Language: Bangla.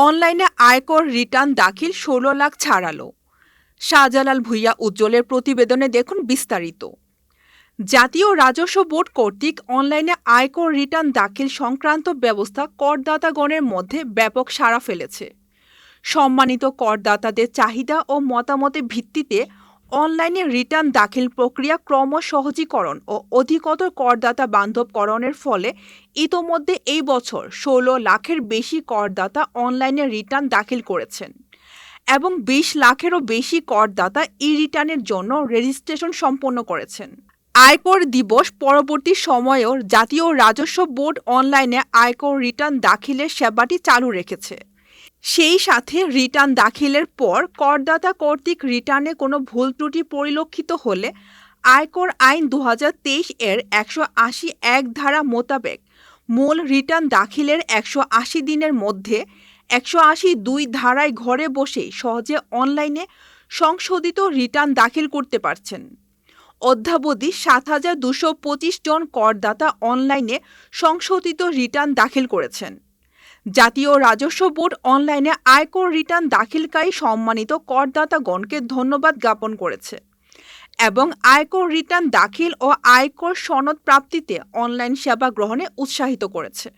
অনলাইনে আয়কর রিটার্ন দাখিল ১৬ লাখ ছাড়ালো। শাহজালাল ভূঁইয়া উজ্জ্বলের প্রতিবেদনে দেখুন বিস্তারিত। জাতীয় রাজস্ব বোর্ড কর্তৃক অনলাইনে আয়কর রিটার্ন দাখিল সংক্রান্ত ব্যবস্থা করদাতাগণের মধ্যে ব্যাপক সাড়া ফেলেছে। সম্মানিত করদাতাদের চাহিদা ও মতামতের ভিত্তিতে অনলাইনে রিটার্ন দাখিল প্রক্রিয়া ক্রমসহজীকরণ ও অধিকতর করদাতা বান্ধবকরণের ফলে ইতোমধ্যে এই বছর ১৬ লাখের বেশি করদাতা অনলাইনে রিটার্ন দাখিল করেছেন এবং ২০ লাখেরও বেশি করদাতা ই রিটার্নের জন্য রেজিস্ট্রেশন সম্পন্ন করেছেন। আয়কর দিবস পরবর্তী সময়েও জাতীয় রাজস্ব বোর্ড অনলাইনে আয়কর রিটার্ন দাখিলের সেবাটি চালু রেখেছে। সেই সাথে রিটার্ন দাখিলের পর করদাতা কর্তৃক রিটার্নে কোনো ভুল ত্রুটি পরিলক্ষিত হলে আয়কর আইন ২০২৩ এর ১৮০(১) ধারা মোতাবেক মূল রিটার্ন দাখিলের ১৮০ দিনের মধ্যে ১৮০(২) ধারায় ঘরে বসেই সহজে অনলাইনে সংশোধিত রিটার্ন দাখিল করতে পারছেন। অদ্যাবধি ৭,২২৫ জন করদাতা অনলাইনে সংশোধিত রিটার্ন দাখিল করেছেন। জাতীয় রাজস্ব বোর্ড অনলাইনে আয়কর রিটার্ন দাখিলকারী সম্মানিত করদাতাগণকে ধন্যবাদ জ্ঞাপন করেছে এবং আয়কর রিটার্ন দাখিল ও আয়কর সনদ প্রাপ্তিতে অনলাইন সেবা গ্রহণে উৎসাহিত করেছে।